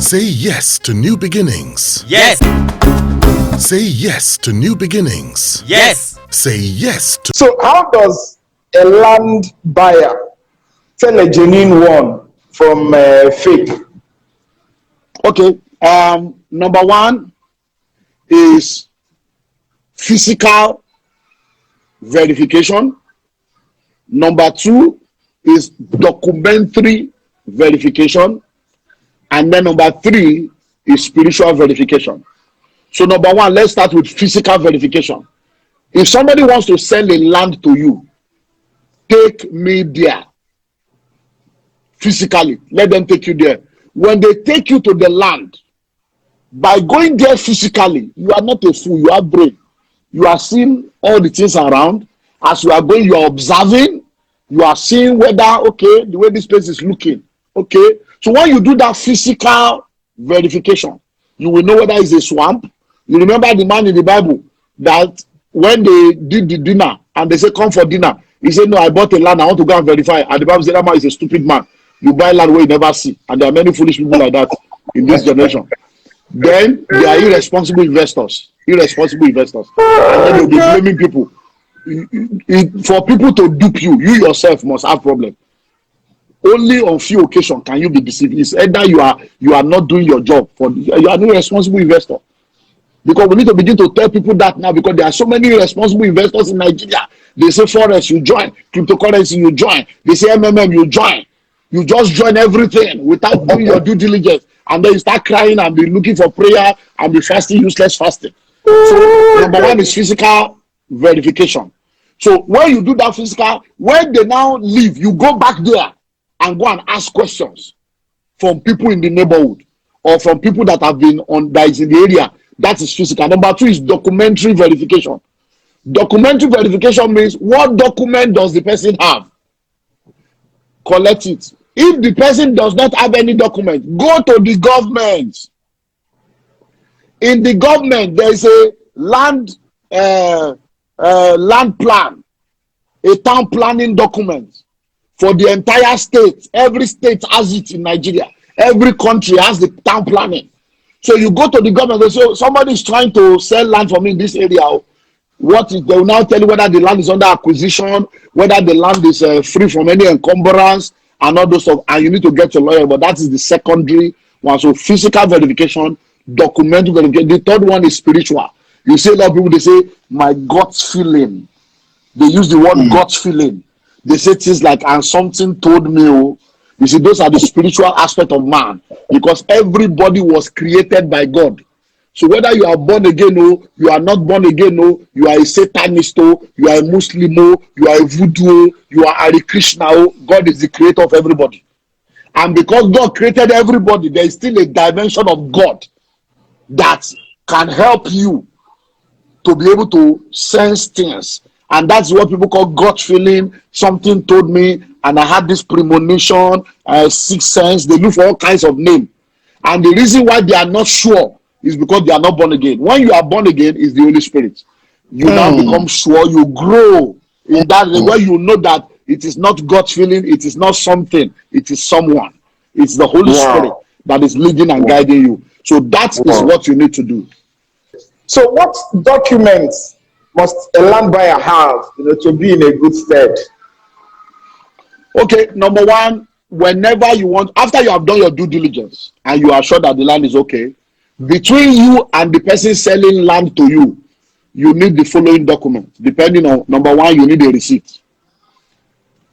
Say yes to new beginnings. Yes. Say yes to new beginnings. Yes. Say yes to... So how does a land buyer tell a genuine one from fake? Okay. Number one is physical verification. Number two is documentary verification. And then number three is spiritual verification. So number one, let's start with physical verification. If somebody wants to sell a land to you, take me there. Physically, let them take you there. When they take you to the land, by going there physically, you are not a fool, you have brain. You are seeing all the things around. As you are going, you are observing. You are seeing whether, okay, the way this place is looking. Okay. So when you do that physical verification, you will know whether it's a swamp. You remember the man in the Bible that when they did the dinner and they said, come for dinner. He said, no, I bought a land. I want to go and verify. And the Bible said, that man is a stupid man. You buy land where you never see. And there are many foolish people like that in this generation. Then they are irresponsible investors. Irresponsible investors. And then they'll be blaming people. For people to dupe you, you yourself must have problem. Only on few occasions can you be deceived. It's either you are not doing your job, you are an irresponsible investor. Because we need to begin to tell people that now, because there are so many irresponsible investors in Nigeria. They say forex, you join. Cryptocurrency, you join. They say MMM, you join. You just join everything without doing your due diligence. And then you start crying and be looking for prayer and be fasting, useless fasting. So number one is physical verification. So when you do that physical, when they now leave, you go back there and go and ask questions from people in the neighborhood or from people that have been on, that is in the area. That is physical. Number two is documentary verification. Documentary verification means what document does the person have? Collect it. If the person does not have any document, go to the government. In the government, there is a land plan, a town planning document for the entire state. Every state has it in Nigeria. Every country has the town planning. So you go to the government, they say, somebody is trying to sell land for me in this area. They will now tell you whether the land is under acquisition, whether the land is free from any encumbrance, and all those stuff. And you need to get your lawyer, but that is the secondary one. So physical verification, documental verification. The third one is spiritual. You see a lot of people, they say, my gut feeling. They use the word gut feeling. They say things like, and something told me, oh. You see, those are the spiritual aspect of man, because everybody was created by God. So whether you are born again, or you are not born again, or you are a Satanist, or you are a Muslim, or you are a Voodoo, you are Hare Krishna, God is the creator of everybody. And because God created everybody, there is still a dimension of God that can help you to be able to sense things. And that's what people call gut feeling. Something told me, and I had this premonition, sixth sense. They look for all kinds of names. And the reason why they are not sure is because they are not born again. When you are born again, is the Holy Spirit. You now become sure, you grow in that where you know that it is not gut feeling, it is not something, it is someone. It's the Holy Spirit that is leading and guiding you. So that is what you need to do. So what documents must a land buyer have, to be in a good stead? Okay, number one, whenever you want, after you have done your due diligence and you are sure that the land is okay, between you and the person selling land to you, you need the following document. Depending on, number one, you need a receipt.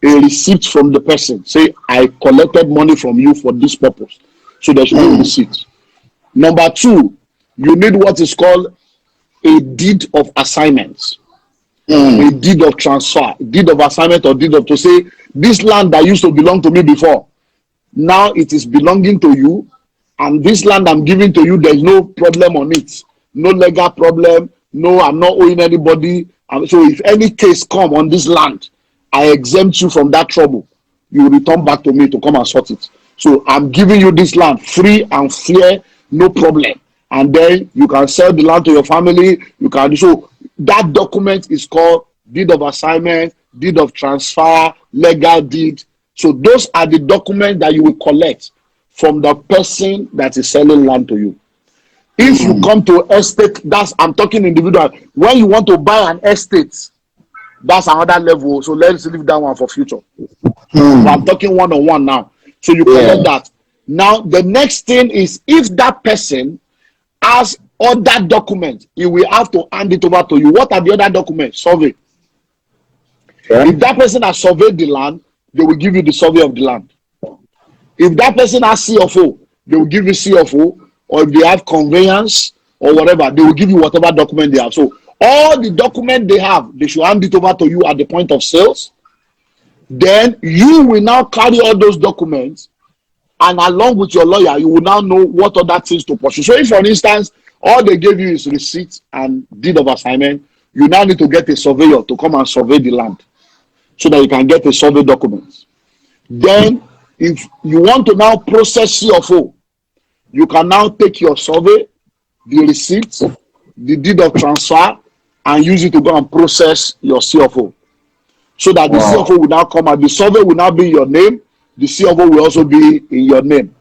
A receipt from the person. Say, I collected money from you for this purpose. So there should be a receipt. Number two, you need what is called a deed of assignment. A deed of transfer, deed of assignment, or deed of, to say, this land that used to belong to me before, now it is belonging to you, and this land I'm giving to you, there's no problem on it, no legal problem, no, I'm not owing anybody. So if any case come on this land, I exempt you from that trouble. You return back to me to come and sort it. So I'm giving you this land free and fair, no problem. And then you can sell the land to your family. You can. So that document is called deed of assignment, deed of transfer, legal deed. So those are the documents that you will collect from the person that is selling land to you. If you come to estate, I'm talking individual. When you want to buy an estate, that's another level. So let's leave that one for future. But I'm talking one-on-one now. So you collect that. Now, the next thing is, if that person has other documents, he will have to hand it over to you. What are the other documents? Survey. If that person has surveyed the land, they will give you the survey of the land. If that person has CFO, they will give you CFO, or if they have conveyance or whatever, they will give you whatever document they have. So all the document they have, they should hand it over to you at the point of sales. Then you will now carry all those documents, and along with your lawyer, you will now know what other things to pursue. So if, for instance, all they gave you is receipt and deed of assignment, you now need to get a surveyor to come and survey the land so that you can get a survey document. Then, if you want to now process CFO, you can now take your survey, the receipt, the deed of transfer, and use it to go and process your CFO. So that the CFO will now come out. The survey will now be in your name. The CFO will also be in your name.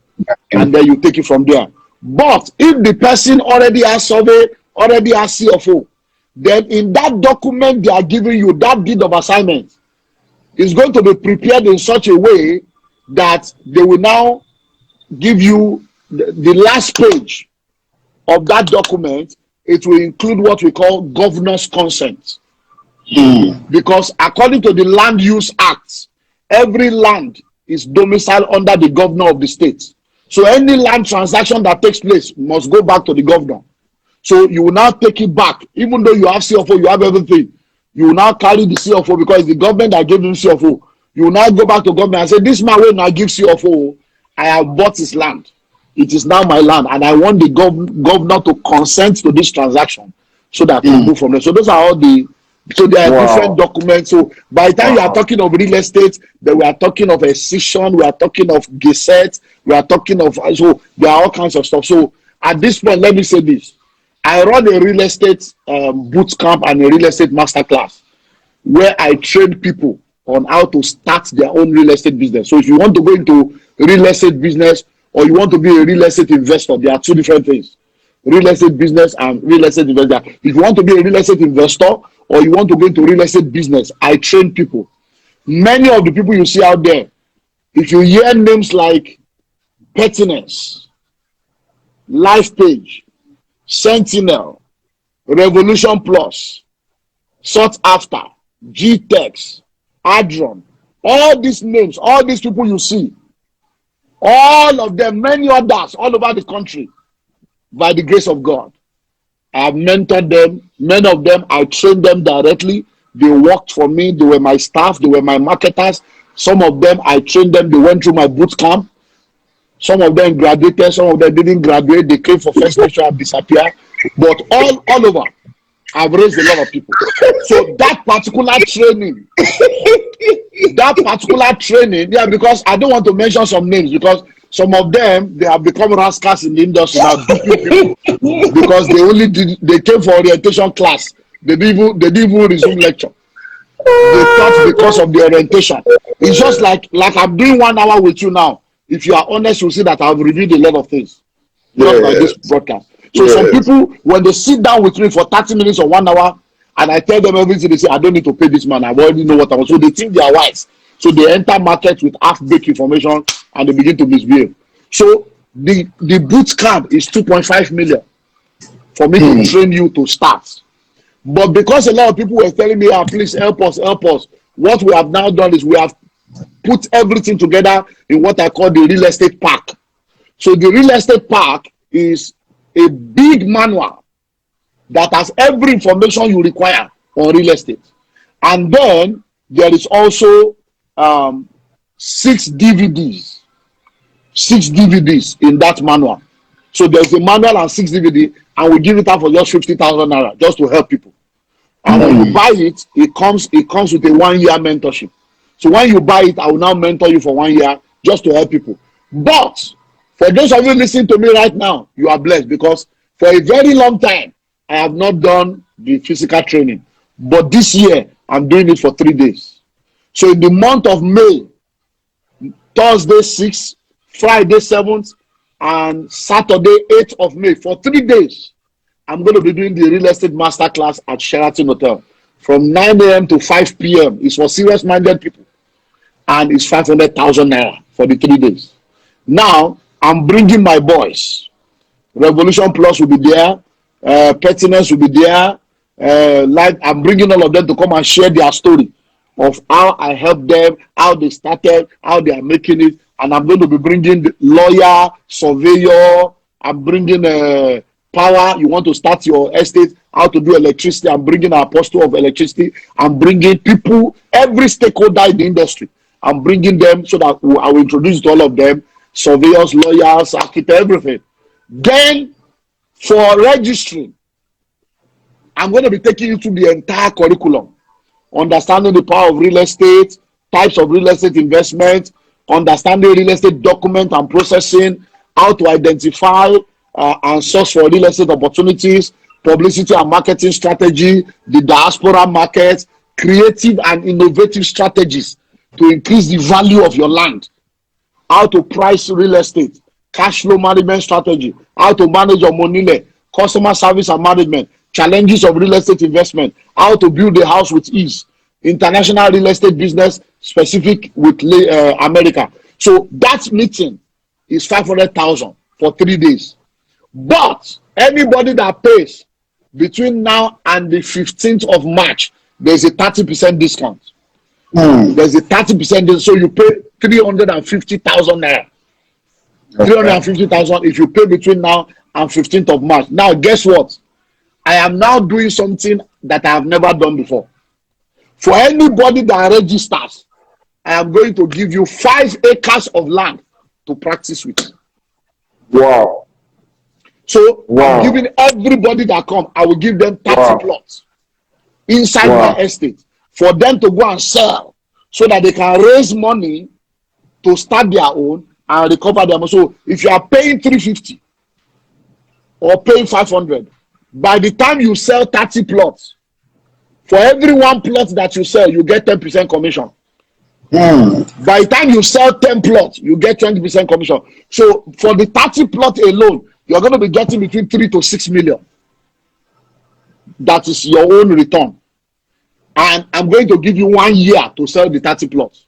And then you take it from there. But if the person already has survey, already has CFO, then in that document they are giving you, that deed of assignment, is going to be prepared in such a way that they will now give you the last page of that document. It will include what we call governor's consent. Because according to the Land Use Act, every land is domiciled under the governor of the state. So any land transaction that takes place must go back to the governor. So you will now take it back. Even though you have CFO, you have everything, you will now carry the CFO because it's the government that gave him CFO. You will now go back to government and say, this man will now give CFO. I have bought his land. It is now my land, and I want the governor to consent to this transaction so that we move from there. So those are all the, so there are different documents. So by the time you are talking of real estate, then we are talking of excision, we are talking of gazette, we are talking of, so there are all kinds of stuff. So at this point, let me say this. I run a real estate boot camp and a real estate masterclass where I train people on how to start their own real estate business. So if you want to go into real estate business or you want to be a real estate investor, there are two different things. Real estate business and real estate investor. If you want to be a real estate investor or you want to go into real estate business, I train people. Many of the people you see out there, if you hear names like Pertinence, Life Page, Sentinel, Revolution Plus, Sought After, GTEX, Adron, all these names, all these people you see, all of them, many others all over the country, by the grace of God, I have mentored them. Many of them, I trained them directly. They worked for me. They were my staff. They were my marketers. Some of them, I trained them. They went through my boot camp. Some of them graduated. Some of them didn't graduate. They came for first lecture and disappeared. But all over, I've raised a lot of people. So that particular training, yeah, because I don't want to mention some names because some of them, they have become rascals in the industry now, because they came for orientation class. They didn't even resume lecture. They thought because of the orientation. It's just like I'm doing 1 hour with you now. If you are honest, you'll see that I've revealed a lot of things. Just by this broadcast. So some people, when they sit down with me for 30 minutes or 1 hour, and I tell them everything, they say, I don't need to pay this man. I already know what I want. So they think they are wise. So they enter market with half-baked information and they begin to misbehave. So the boot camp is 2.5 million for me to train you to start. But because a lot of people were telling me, please help us. What we have now done is we have put everything together in what I call the real estate park. So the real estate park is a big manual that has every information you require on real estate. And then there is also 6 DVDs in that manual. So there's a manual and 6 DVD, and we give it out for just 50,000 naira just to help people. And when you buy it, it comes with a 1 year mentorship. So when you buy it, I will now mentor you for 1 year just to help people. But for those of you listening to me right now, you are blessed because for a very long time, I have not done the physical training. But this year, I'm doing it for 3 days. So in the month of May, Thursday 6, Friday 7th, and Saturday 8th of May. For 3 days, I'm going to be doing the real estate masterclass at Sheraton Hotel from 9 a.m. to 5 p.m. It's for serious-minded people, and it's 500,000 naira for the 3 days. Now, I'm bringing my boys. Revolution Plus will be there. Pertinence will be there. I'm bringing all of them to come and share their story of how I helped them, how they started, how they are making it. And I'm going to be bringing the lawyer, surveyor. I'm bringing power. You want to start your estate, how to do electricity. I'm bringing an apostle of electricity. I'm bringing people, every stakeholder in the industry. I'm bringing them so that I will introduce to all of them, surveyors, lawyers, architects, everything. Then, for registering, I'm going to be taking you through the entire curriculum. Understanding the power of real estate, types of real estate investment, understanding real estate document and processing, how to identify and source for real estate opportunities, publicity and marketing strategy, the diaspora market, creative and innovative strategies to increase the value of your land, how to price real estate, cash flow management strategy, how to manage your money, customer service and management, challenges of real estate investment, how to build a house with ease, international real estate business specific with America. So that meeting is 500,000 for 3 days. But anybody that pays between now and the 15th of March, there's a 30% discount. There's a 30% discount. So you pay 350,000 naira. 350,000 if you pay between now and 15th of March. Now, guess what? I am now doing something that I have never done before. For anybody that registers, I am going to give you 5 acres of land to practice with. Wow. So I'm giving everybody that come, I will give them 30 plots inside my estate for them to go and sell so that they can raise money to start their own and recover them. So if you are paying 350 or paying 500, by the time you sell 30 plots, for every 1 plot that you sell, you get 10% commission. By the time you sell 10 plots, you get 20% commission. So for the 30 plot alone, you're going to be getting between 3 to 6 million. That is your own return. And I'm going to give you 1 year to sell the 30 plots.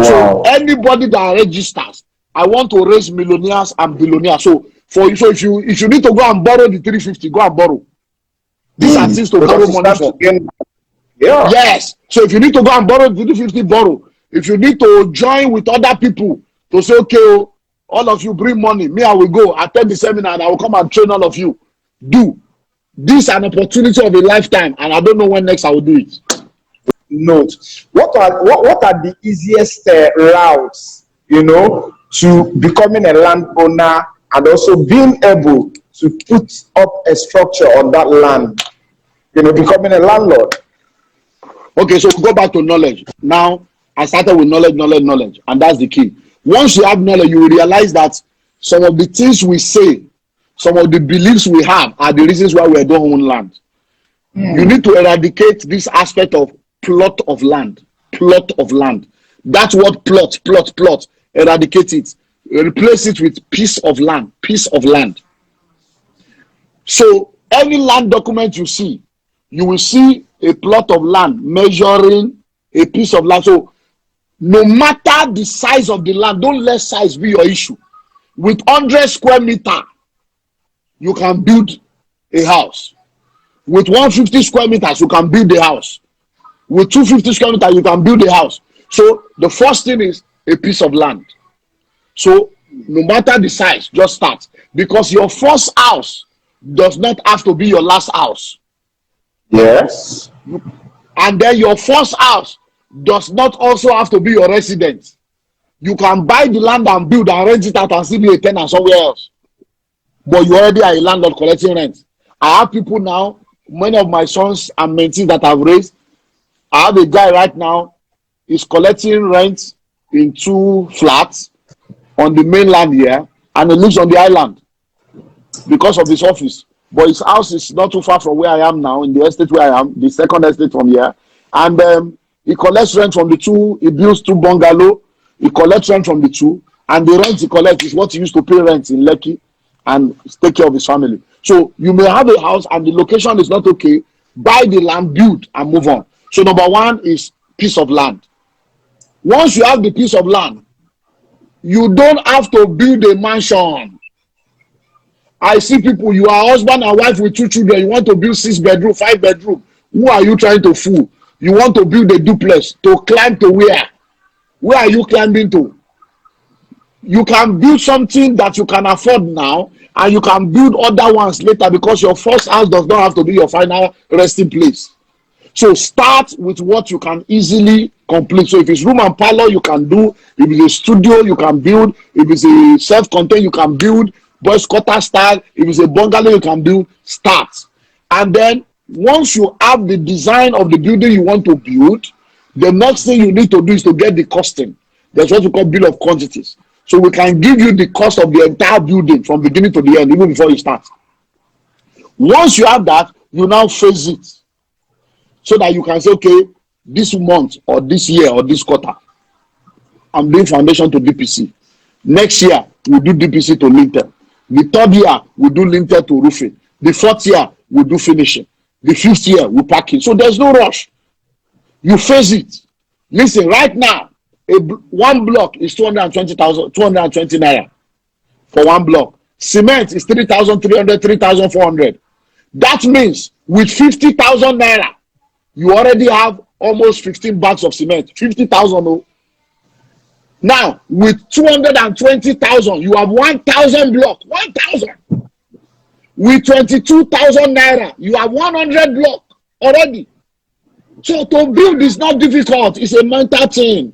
So anybody that registers, I want to raise millionaires and billionaires. So if you need to go and borrow the 350, go and borrow. These are things to borrow money for. Yes. So if you need to go and borrow the 350, borrow. If you need to join with other people to say, okay, all of you bring money, me, I will go attend the seminar and I will come and train all of you. Do. This is an opportunity of a lifetime, and I don't know when next I will do it. Note. What are the easiest routes, to becoming a landowner and also being able to put up a structure on that land, becoming a landlord? Okay, so go back to knowledge. Now, I started with knowledge, and that's the key. Once you have knowledge, you will realize that some of the things we say, some of the beliefs we have are the reasons why we don't own land. You need to eradicate this aspect of plot of land. That's what plot. Eradicate it. Replace it with piece of land. So any land document you see, you will see a plot of land measuring a piece of land. So no matter the size of the land, don't let size be your issue. With 100 square meter, you can build a house. With 150 square meters, you can build a house. With 250 square meters, you can build a house. So the first thing is a piece of land. So no matter the size, just start. Because your first house does not have to be your last house. Yes. And then your first house does not also have to be your residence. You can buy the land and build and rent it out and still be a tenant somewhere else. But you already are a landlord collecting rent. I have people now, many of my sons and mentees that I've raised, I have a guy right now, he's collecting rent in 2 flats on the mainland here, and he lives on the island because of his office. But his house is not too far from where I am now, in the estate where I am, the second estate from here. And he collects rent from the 2, he builds 2 bungalows, he collects rent from the 2, and the rent he collects is what he used to pay rent in Lekki and take care of his family. So you may have a house and the location is not okay. Buy the land, build, and move on. So number one is piece of land. Once you have the piece of land, you don't have to build a mansion. I see people, you are husband and wife with 2 children, you want to build 6 bedroom, 5 bedroom. Who are you trying to fool? You want to build a duplex to climb to where? Where are you climbing to? You can build something that you can afford now, and you can build other ones later, because your first house does not have to be your final resting place. So start with what you can easily complete. So if it's room and parlor, you can do. If it's a studio, you can build. If it's a self-contained, you can build. Boys quarter style. If it's a bungalow, you can build. Start. And then once you have the design of the building you want to build, the next thing you need to do is to get the costing. There's what we call bill of quantities. So we can give you the cost of the entire building from beginning to the end, even before you start. Once you have that, you now phase it, so that you can say, okay, this month or this year or this quarter, I'm doing foundation to DPC. Next year, we'll do DPC to lintel. The third year, we'll do lintel to roofing. The fourth year, we'll do finishing. The fifth year, we'll pack it. So there's no rush. You phase it. Listen, right now, one block is 220 naira for one block. Cement is 3,300, 3,400. That means with 50,000 naira, you already have almost 15 bags of cement. 50,000. Oh. Now, with 220,000, you have 1,000 block. 1,000. With 22,000 naira, you have 100 block already. So to build is not difficult. It's a mental thing.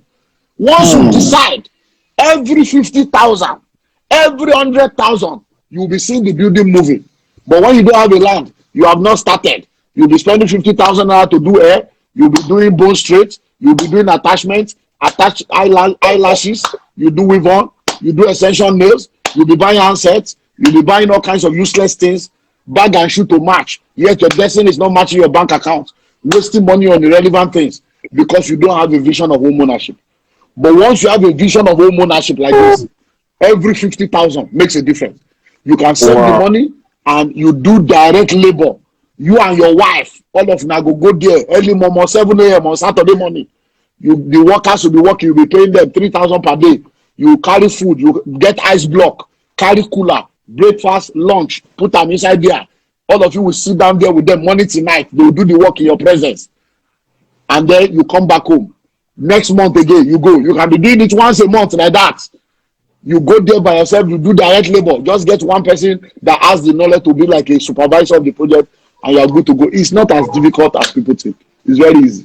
Once you decide, every 50,000, every 100,000, you'll be seeing the building moving. But when you don't have a land, you have not started. You'll be spending 50,000 naira to do hair. You'll be doing bone straight. You'll be doing attachments, attach eyelashes. You do weave on. You do extension nails. You'll be buying handsets. You'll be buying all kinds of useless things, bag and shoe to match. Yet your destiny is not matching your bank account. Wasting money on irrelevant things because you don't have a vision of home ownership. But once you have a vision of home ownership like this, every 50,000 makes a difference. You can save the money and you do direct labor. You and your wife, all of them go there early morning, 7 a.m. on Saturday morning. The workers will be working, you'll be paying them 3,000 per day. You carry food, you get ice block, carry cooler, breakfast, lunch, put them inside there. All of you will sit down there with them morning to night. They will do the work in your presence. And then you come back home. Next month again, you go. You can be doing it once a month like that. You go there by yourself, you do direct labor. Just get one person that has the knowledge to be like a supervisor of the project, and you are good to go. It's not as difficult as people think. It's very easy.